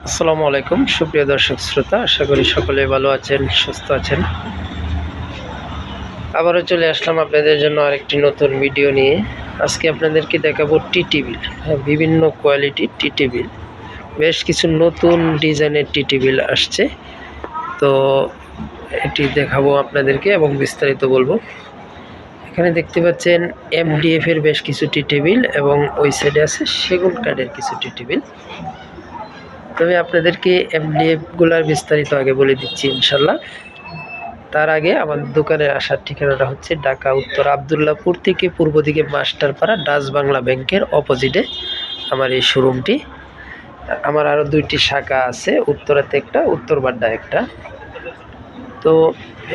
আসসালামু আলাইকুম সুপ্রিয় দর্শক শ্রোতা, আশা করি সকলে ভালো আছেন, সুস্থ আছেন। আবারও চলে আসলাম আপনাদের জন্য আরেকটি নতুন ভিডিও নিয়ে। আজকে আপনাদেরকে দেখাবো টি টেবিল। বিভিন্ন কোয়ালিটির টি টেবিল, বেশ কিছু নতুন ডিজাইনের টি টেবিল আসছে, তো এটি দেখাবো আপনাদেরকে এবং বিস্তারিত বলবো। এখানে দেখতে পাচ্ছেন এমডিএফ এর বেশ কিছু টি টেবিল এবং ওই সাইডে আছে সেগুন কাঠের কিছু টি টেবিল। তবে আপনাদেরকে এমডিএফগুলোর বিস্তারিত আগে বলে দিচ্ছি ইনশাল্লাহ। তার আগে আমাদের দোকানের আসার ঠিকানাটা হচ্ছে ঢাকা উত্তর আবদুল্লাপুর থেকে পূর্ব দিকে মাস্টারপাড়া ডাচ বাংলা ব্যাংকের অপোজিটে আমার এই শোরুমটি। আমার আরও দুইটি শাখা আছে, উত্তরাতে একটা, উত্তরবাড্ডা একটা। তো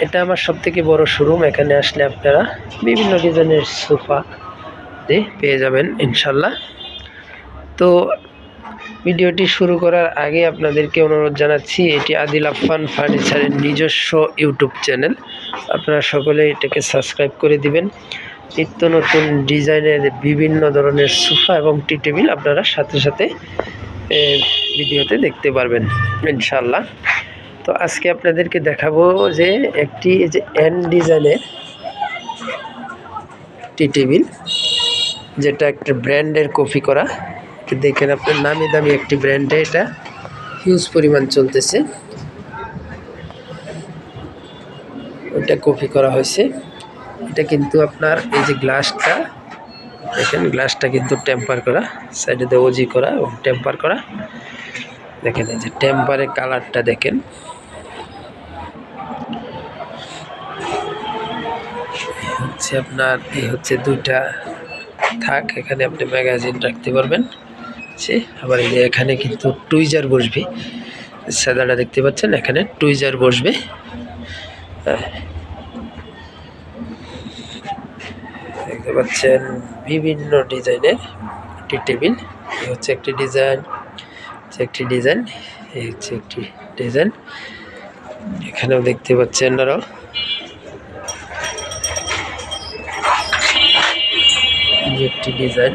এটা আমার সবথেকে বড় শোরুম। এখানে আসলে আপনারা বিভিন্ন ডিজাইনের সোফা পেয়ে যাবেন ইনশাল্লাহ। তো ভিডিওটি শুরু করার আগে আপনাদেরকে অনুরোধ জানাচ্ছি, এটি আদিল আফফান ফার্নিচারের নিজস্ব ইউটিউব চ্যানেল। আপনারা সকলে এটাকে সাবস্ক্রাইব করে দিবেন। নিত্য নতুন ডিজাইনের বিভিন্ন ধরনের সোফা এবং টি টেবিল আপনারা সাথে সাথে ভিডিওতে দেখতে পারবেন ইনশাল্লাহ। তো আজকে আপনাদেরকে দেখাবো যে একটি যে এন ডিজাইনের টি টেবিল, যেটা একটা ব্র্যান্ডের কপি করা। দেখেন আপনার নামি দামি একটি ব্র্যান্ডে এটা হিউজ পরিমাণ চলতেছে, ওটা কপি করা হয়েছে। এটা কিন্তু আপনার এই যে গ্লাসটা দেখেন, গ্লাসটা কিন্তু টেম্পার করা, সাইডে দিয়ে ওজি করা এবং টেম্পার করা। দেখেন এই যে টেম্পারের কালারটা দেখেন, হচ্ছে আপনার এই হচ্ছে দুইটা থাক, এখানে আপনি ম্যাগাজিন রাখতে পারবেন। আবার এই যে এখানে কিন্তু টুইজার বসবে, সাদাটা দেখতে পাচ্ছেন, এখানে টুইজার বসবে। দেখতে পাচ্ছেন বিভিন্ন ডিজাইনের টি টেবিল। এই হচ্ছে একটি ডিজাইন, একটি ডিজাইন, এই হচ্ছে একটি ডিজাইন। এখানেও দেখতে পাচ্ছেন আরও একটি ডিজাইন,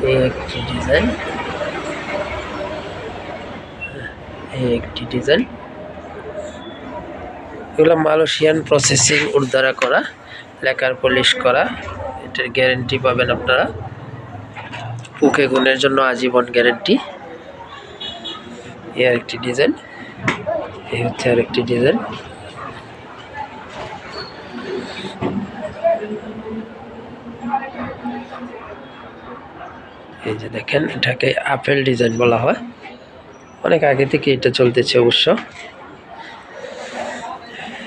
এই একটি ডিজাইন, এই একটি ডিজাইন। এগুলো মালয়েশিয়ান প্রসেসিং ওর দ্বারা করা, লেকার পলিশ করা। এটার গ্যারেন্টি পাবেন আপনারা, পুকে গুণের জন্য আজীবন গ্যারেন্টি। এই আরেকটি ডিজাইন, এই হচ্ছে আরেকটি ডিজাইন। এই যে দেখেন, এটাকে আপেল ডিজাইন বলা হয়, অনেক আগে থেকে এটা চলতেছে অবশ্য।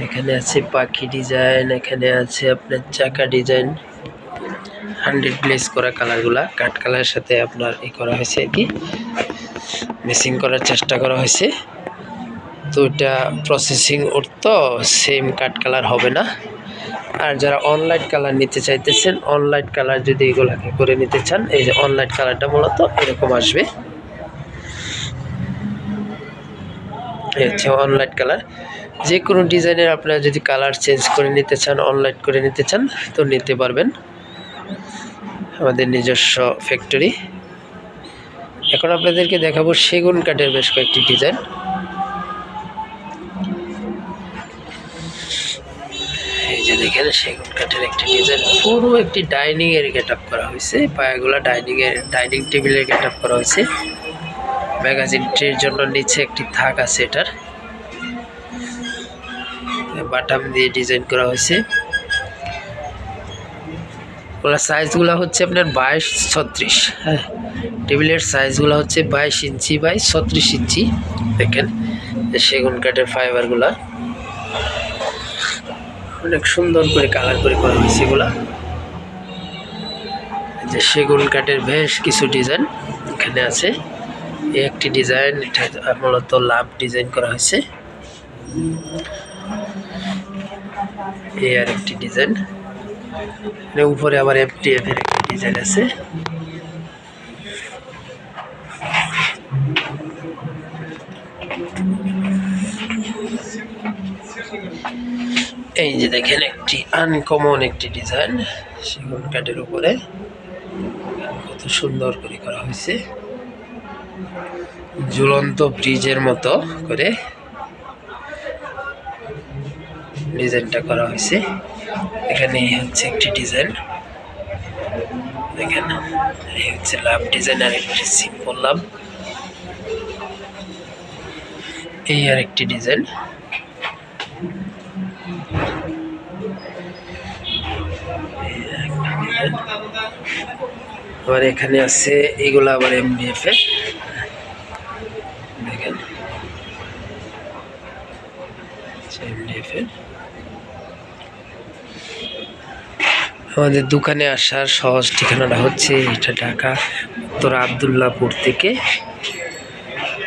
এখানে আছে পাখি ডিজাইন, এখানে আছে আপনার চাকা ডিজাইন, 100 গ্লেজ করা কালারগুলা কাঠ কালারের সাথে আপনার এই করা হয়েছে আর কি, মিক্সিং করার চেষ্টা করা হয়েছে। তো এটা প্রসেসিং ওর তো সেম কাঠ কালার হবে না। আর যারা অনলাইট কালার নিতে চাইতেছেন, অনলাইট কালার যদি এগুলাকে করে নিতে চান, এই যে অনলাইট কালারটা মূলত এরকম আসবে। এই হচ্ছে অনলাইট কালার। যে কোনো ডিজাইনের আপনারা যদি কালার চেঞ্জ করে নিতে চান, অনলাইট করে নিতে চান, তো নিতে পারবেন, আমাদের নিজস্ব ফ্যাক্টরি। এখন আপনাদেরকে দেখাবো সেগুন কাঠের বেশ কয়েকটি ডিজাইন। এই যে দেখেন সেগুন কাঠের একটি ডিজাইন, পুরো একটি ডাইনিং এর গেট আপ করা হয়েছে, পায়াগুলা ডাইনিং টেবিলের গেট আপ করা হয়েছে। ম্যাগাজিন ট্রির জন্য নিচে একটি থাক আছে, এটার বাটাম দিয়ে ডিজাইন করা হয়েছে। ওগুলা সাইজগুলো হচ্ছে আপনার 22-36। হ্যাঁ, টেবিলের সাইজগুলো হচ্ছে 22 ইঞ্চি বাই 36 ইঞ্চি। দেখেন সেগুন কাঠের ফাইবারগুলা অনেক সুন্দর করে কালার করে করা হয়েছে। এগুলা যে সেগুন কাঠের বেশ কিছু ডিজাইন এখানে আছে। এই একটি ডিজাইন, এটা মূলত লাভ ডিজাইন করা হয়েছে। এই আর একটি ডিজাইন, উপরে আবার এফটিএফ এর একটি ডিজাইন আছে। এই যে দেখেন একটি আনকমন একটি ডিজাইন, সেগুন কাঠের উপরে কত সুন্দর করে করা হয়েছে। ঝুলন্ত ব্রিজের মতো করে ডিজাইনটা করা হয়েছে। এখানে হচ্ছে একটি ডিজাইন, দেখেন এই হচ্ছে লাভ ডিজাইন, আর একটি সিম্পল লাভ, এই আর একটি ডিজাইন। আবার এখানে আছে এগুলো আবার MDF এর, দেখেন MDF এর। আমাদের দোকানে আসার সহজ ঠিকানাটা হচ্ছে এটা ঢাকা উত্তর আবদুল্লাহপুর থেকে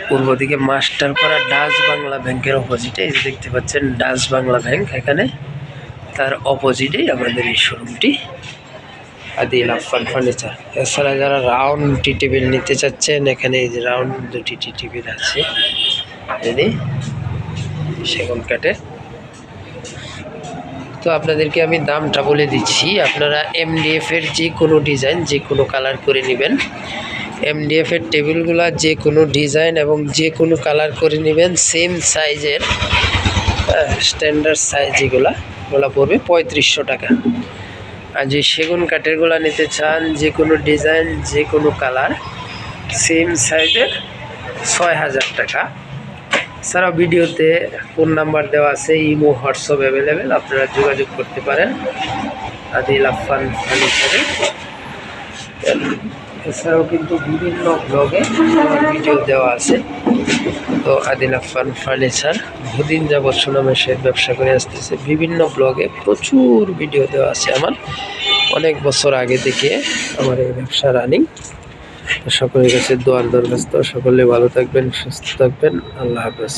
পূর্ব দিকে মাস্টারপাড়া ডাচ বাংলা ব্যাংকের অপোজিটে, এই যে দেখতে পাচ্ছেন ডাচ বাংলা ব্যাংক, এখানে তার অপোজিটেই আমাদের এই শোরুমটি আদিল আফফান ফার্নিচার। এছাড়া যারা রাউন্ড টি টেবিল নিতে চাচ্ছেন, এখানে এই যে রাউন্ড দুটি টি টেবিল আছে, যদি সেগুন কাঠের। তো আপনাদেরকে আমি দামটা বলে দিচ্ছি, আপনারা MDF এর যে কোনো ডিজাইন যে কোনো কালার করে নেবেন। MDF এর টেবিলগুলো যে কোনো ডিজাইন এবং যে কোনো কালার করে নেবেন, সেম সাইজের স্ট্যান্ডার্ড সাইজ এগুলো পড়বে 3500 টাকা। আর যে সেগুন কাঠেরগুলো নিতে চান যে কোনো ডিজাইন যে কোনো কালার সেম সাইজের 6000 টাকা। এছাড়াও ভিডিওতে ফোন নাম্বার দেওয়া আছে, ইমো হোয়াটসঅ্যাপ অ্যাভেলেবেল, আপনারা যোগাযোগ করতে পারেন আদিল আফফান ফার্নিচারে। এছাড়াও কিন্তু বিভিন্ন ব্লগে ভিডিও দেওয়া আছে। তো আদিল আফফান ফার্নিচার বহুদিন যাবৎ সুনামের সহিত ব্যবসা করে আসতেছে, বিভিন্ন ব্লগে প্রচুর ভিডিও দেওয়া আছে আমার, অনেক বছর আগে থেকে আমার এই ব্যবসা রানিং। সকলের কাছে দোয়ার দরখাস্ত, সকলে ভালো থাকবেন, সুস্থ থাকবেন, আল্লাহ হাফেজ।